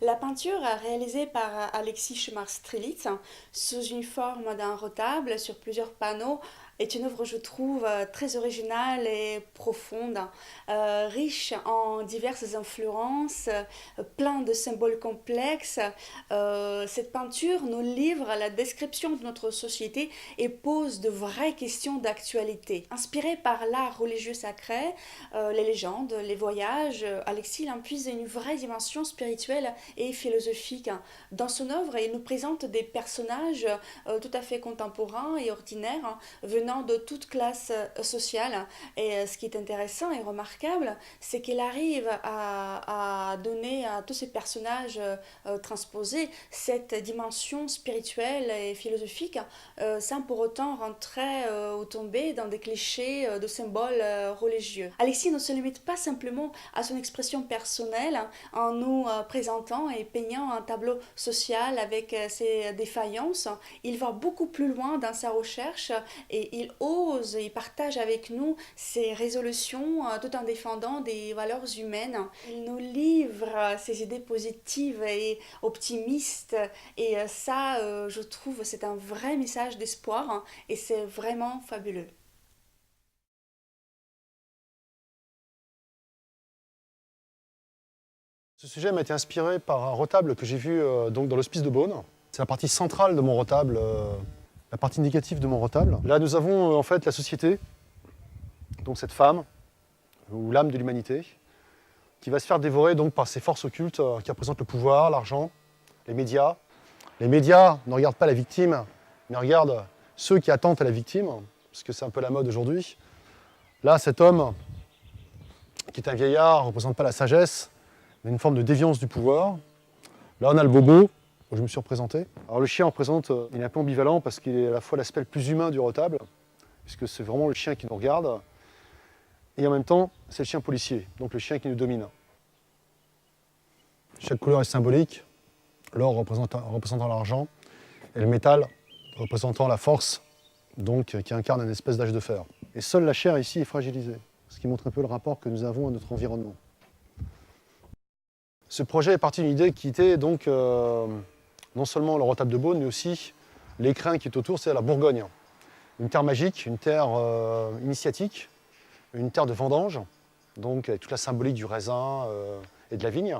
La peinture réalisée par Alexis Schmar-Strelitz sous une forme d'un retable sur plusieurs panneaux est une œuvre, je trouve, très originale et profonde, riche en diverses influences, plein de symboles complexes. Cette peinture nous livre la description de notre société et pose de vraies questions d'actualité. Inspiré par l'art religieux sacré, les légendes, les voyages, Alexis puise une vraie dimension spirituelle et philosophique. Dans son œuvre, il nous présente des personnages tout à fait contemporains et ordinaires, venant de toute classe sociale. Et ce qui est intéressant et remarquable, c'est qu'il arrive à donner à tous ces personnages transposés cette dimension spirituelle et philosophique, sans pour autant rentrer ou tomber dans des clichés de symboles religieux. Alexis ne se limite pas simplement à son expression personnelle en nous présentant et peignant un tableau social avec ses défaillances. Il va beaucoup plus loin dans sa recherche et il ose et partage avec nous ses résolutions tout en défendant des valeurs humaines. Il nous livre ses idées positives et optimistes et ça, je trouve, c'est un vrai message d'espoir et c'est vraiment fabuleux. Ce sujet m'a été inspiré par un retable que j'ai vu donc dans l'hospice de Beaune. C'est la partie centrale de mon retable, la partie négative de mon retable. Là, nous avons en fait la société, donc cette femme, ou l'âme de l'humanité, qui va se faire dévorer donc par ces forces occultes qui représentent le pouvoir, l'argent, les médias. Les médias ne regardent pas la victime, mais regardent ceux qui attendent à la victime, parce que c'est un peu la mode aujourd'hui. Là, cet homme, qui est un vieillard, ne représente pas la sagesse, mais une forme de déviance du pouvoir. Là, on a le bobo, où je me suis représenté. Alors le chien représente, il est un peu ambivalent parce qu'il est à la fois l'aspect le plus humain du retable, puisque c'est vraiment le chien qui nous regarde, et en même temps, c'est le chien policier, donc le chien qui nous domine. Chaque couleur est symbolique, l'or représentant l'argent, et le métal représentant la force, donc qui incarne une espèce d'âge de fer. Et seule la chair ici est fragilisée, ce qui montre un peu le rapport que nous avons à notre environnement. Ce projet est parti d'une idée qui était donc non seulement le retable de Beaune, mais aussi l'écrin qui est autour, c'est la Bourgogne. Une terre magique, une terre initiatique, une terre de vendange, donc avec toute la symbolique du raisin et de la vigne.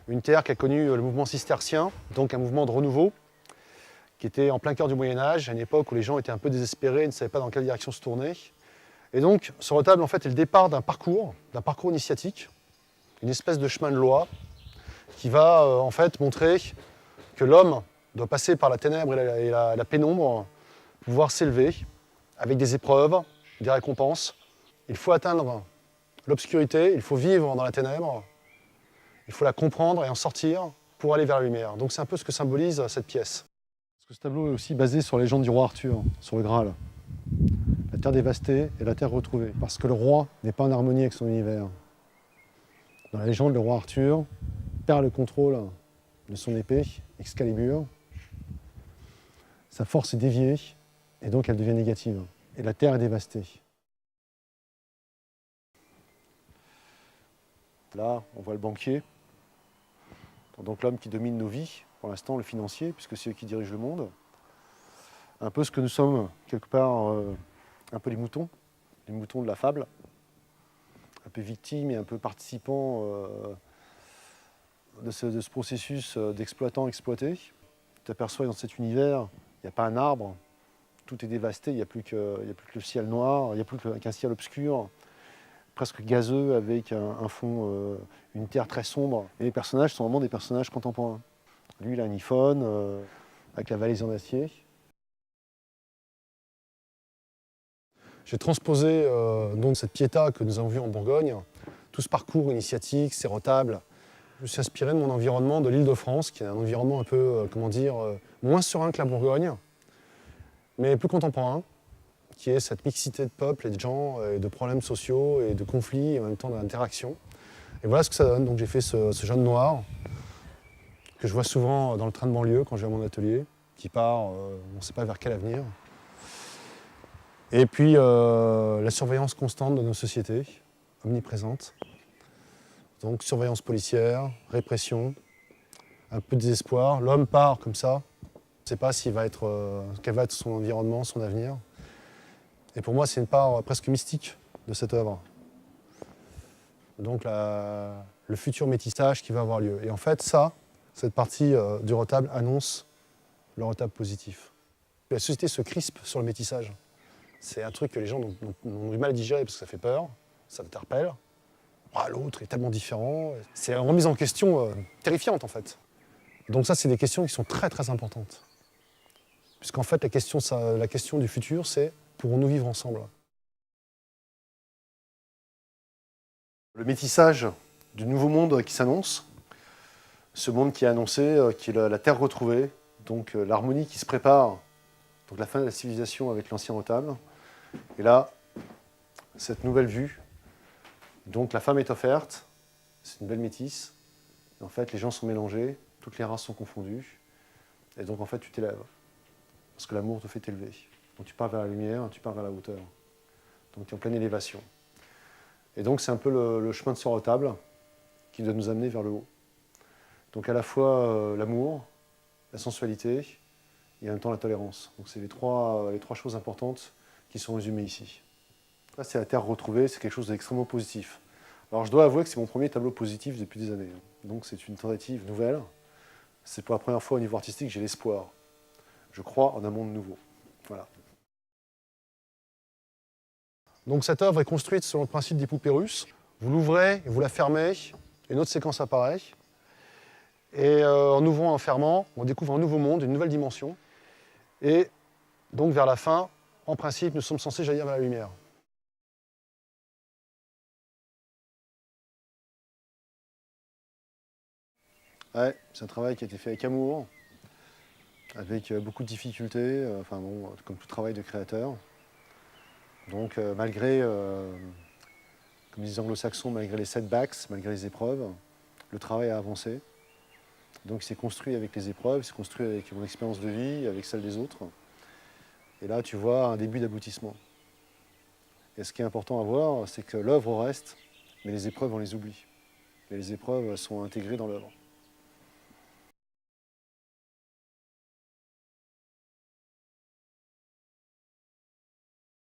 Une terre qui a connu le mouvement cistercien, donc un mouvement de renouveau, qui était en plein cœur du Moyen-Âge, à une époque où les gens étaient un peu désespérés, ne savaient pas dans quelle direction se tourner. Et donc, ce retable, en fait, est le départ d'un parcours initiatique, une espèce de chemin de loi qui va en fait montrer que l'homme doit passer par la ténèbre et la pénombre pour pouvoir s'élever avec des épreuves, des récompenses. Il faut atteindre l'obscurité, il faut vivre dans la ténèbre, il faut la comprendre et en sortir pour aller vers la lumière. Donc c'est un peu ce que symbolise cette pièce. Parce que ce tableau est aussi basé sur la légende du roi Arthur, sur le Graal. La terre dévastée et la terre retrouvée. Parce que le roi n'est pas en harmonie avec son univers. Dans la légende, le roi Arthur perd le contrôle de son épée, Excalibur. Sa force est déviée, et donc elle devient négative. Et la terre est dévastée. Là, on voit le banquier, donc l'homme qui domine nos vies, pour l'instant le financier, puisque c'est eux qui dirigent le monde. Un peu ce que nous sommes, quelque part, un peu les moutons de la fable. Un peu victime et un peu participant de ce processus d'exploitant-exploité. Tu t'aperçois dans cet univers, il n'y a pas un arbre, tout est dévasté, il n'y a plus que le ciel noir, il n'y a plus qu'un ciel obscur, presque gazeux, avec un fond, une terre très sombre. Et les personnages sont vraiment des personnages contemporains. Lui, il a un iPhone, avec la valise en acier. J'ai transposé donc cette pietà que nous avons vue en Bourgogne, tout ce parcours initiatique, ces retables. Je me suis inspiré de mon environnement de l'Île-de-France, qui est un environnement un peu, moins serein que la Bourgogne, mais plus contemporain, qui est cette mixité de peuples et de gens, et de problèmes sociaux et de conflits, et en même temps d'interactions. Et voilà ce que ça donne. Donc j'ai fait ce jeune noir, que je vois souvent dans le train de banlieue quand je vais à mon atelier, qui part, on ne sait pas vers quel avenir. Et puis la surveillance constante de nos sociétés, omniprésente. Donc surveillance policière, répression, un peu de désespoir. L'homme part comme ça. On ne sait pas quel va être son environnement, son avenir. Et pour moi, c'est une part presque mystique de cette œuvre. Donc le futur métissage qui va avoir lieu. Et en fait, cette partie du retable annonce le retable positif. La société se crispe sur le métissage. C'est un truc que les gens ont du mal à digérer parce que ça fait peur, ça interpelle. Ah, l'autre est tellement différent. C'est une remise en question terrifiante en fait. Donc ça, c'est des questions qui sont très très importantes. Puisqu'en fait, la question du futur, c'est pourrons-nous vivre ensemble? Le métissage du nouveau monde qui s'annonce, ce monde qui est annoncé, qui est la terre retrouvée, donc l'harmonie qui se prépare, donc la fin de la civilisation avec l'ancien retable. Et là, cette nouvelle vue, donc la femme est offerte, c'est une belle métisse. Et en fait, les gens sont mélangés, toutes les races sont confondues. Et donc en fait, tu t'élèves. Parce que l'amour te fait t'élever. Donc tu pars vers la lumière, tu pars vers la hauteur. Donc tu es en pleine élévation. Et donc c'est un peu le chemin de ce retable qui doit nous amener vers le haut. Donc à la fois l'amour, la sensualité et en même temps la tolérance. Donc c'est les trois choses importantes qui sont résumées ici. Là c'est la terre retrouvée, c'est quelque chose d'extrêmement positif. Alors je dois avouer que c'est mon premier tableau positif depuis des années. Donc c'est une tentative nouvelle. C'est pour la première fois au niveau artistique que j'ai l'espoir. Je crois en un monde nouveau. Voilà. Donc cette œuvre est construite selon le principe des poupées russes. Vous l'ouvrez, vous la fermez, une autre séquence apparaît. Et en ouvrant et en fermant, on découvre un nouveau monde, une nouvelle dimension. Et donc vers la fin, en principe, nous sommes censés jaillir vers la lumière. Ouais, c'est un travail qui a été fait avec amour, avec beaucoup de difficultés, comme tout travail de créateur. Donc malgré, comme disent les anglo-saxons, malgré les setbacks, malgré les épreuves, le travail a avancé. Donc il s'est construit avec les épreuves, il s'est construit avec mon expérience de vie, avec celle des autres. Et là, tu vois un début d'aboutissement. Et ce qui est important à voir, c'est que l'œuvre reste, mais les épreuves, on les oublie. Et les épreuves sont intégrées dans l'œuvre.